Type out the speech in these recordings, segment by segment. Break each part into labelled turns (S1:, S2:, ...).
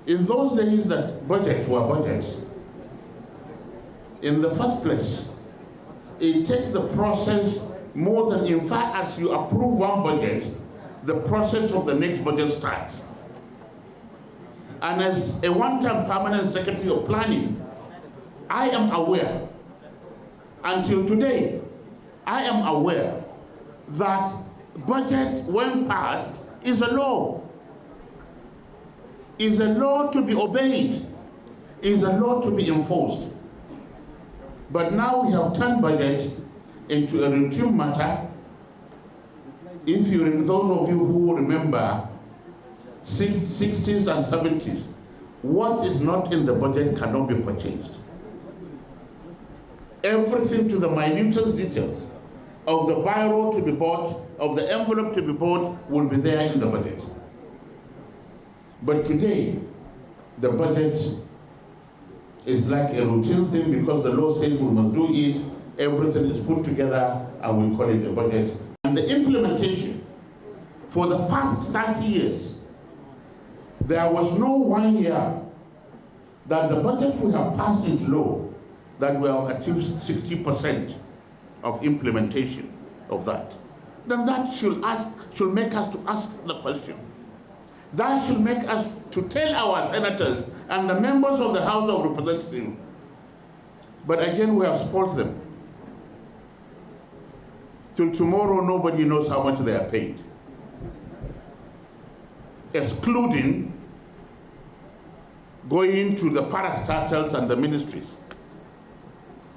S1: In those days that budgets were budgets, in the first place, it takes the process more than, in fact, as you approve one budget, the process of the next budget starts. And as a one-time permanent secretary of planning, I am aware, until today, I am aware that budget, when passed, is a law. Is a law to be obeyed, is a law to be enforced. But now we have turned budget into a routine matter. If you, those of you who remember 60s and 70s, what is not in the budget cannot be purchased. Everything to the minutest details of the biro to be bought, of the envelope to be bought, will be there in the budget. But today, the budget is like a routine thing because the law says we must do it, everything is put together, and we call it a budget. And the implementation, for the past 30 years, there was no 1 year that the budget we have passed into law that we have achieved 60% of implementation of that. Then that should make us to ask the question. That should make us to tell our senators and the members of the House of Representatives. But again, we have spoiled them. Till tomorrow, nobody knows how much they are paid, excluding going to the parastatals and the ministries,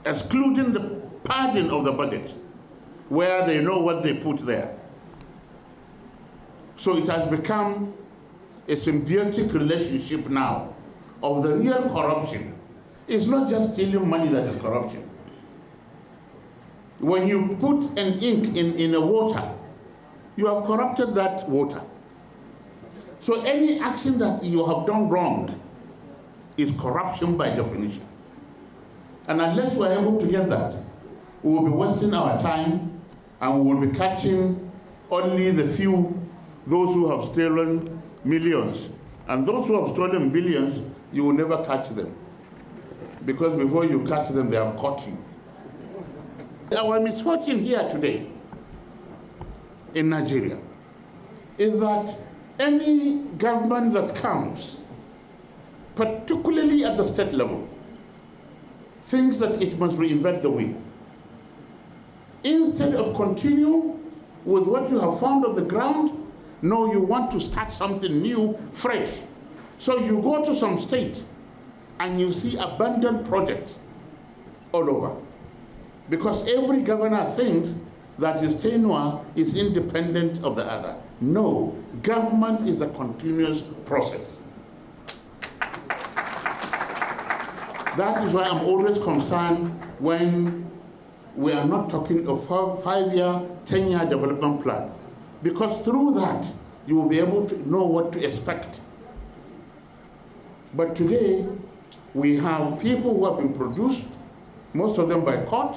S1: excluding the padding of the budget, where they know what they put there. So it has become a symbiotic relationship now of the real corruption. It's not just stealing money that is corruption. When you put an ink in a water, you have corrupted that water. So any action that you have done wrong is corruption by definition. And unless we're able to get that, we will be wasting our time and we will be catching only the few, those who have stolen millions. And those who have stolen billions, you will never catch them. Because before you catch them, they have caught you. Our misfortune here today in Nigeria is that any government that comes, particularly at the state level, thinks that it must reinvent the wheel. Instead of continue with what you have found on the ground, no, you want to start something new, fresh. So you go to some state and you see abandoned projects all over. Because every governor thinks that his tenure is independent of the other. No, government is a continuous process. That is why I'm always concerned when we are not talking of 5-year, 10-year development plan. Because through that, you will be able to know what to expect. But today, we have people who have been produced, most of them by court,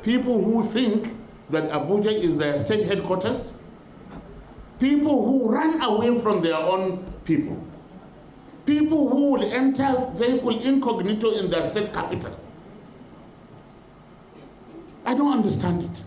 S1: people who think that Abuja is their state headquarters, people who run away from their own people, people who will enter vehicle incognito in their state capital. I don't understand it.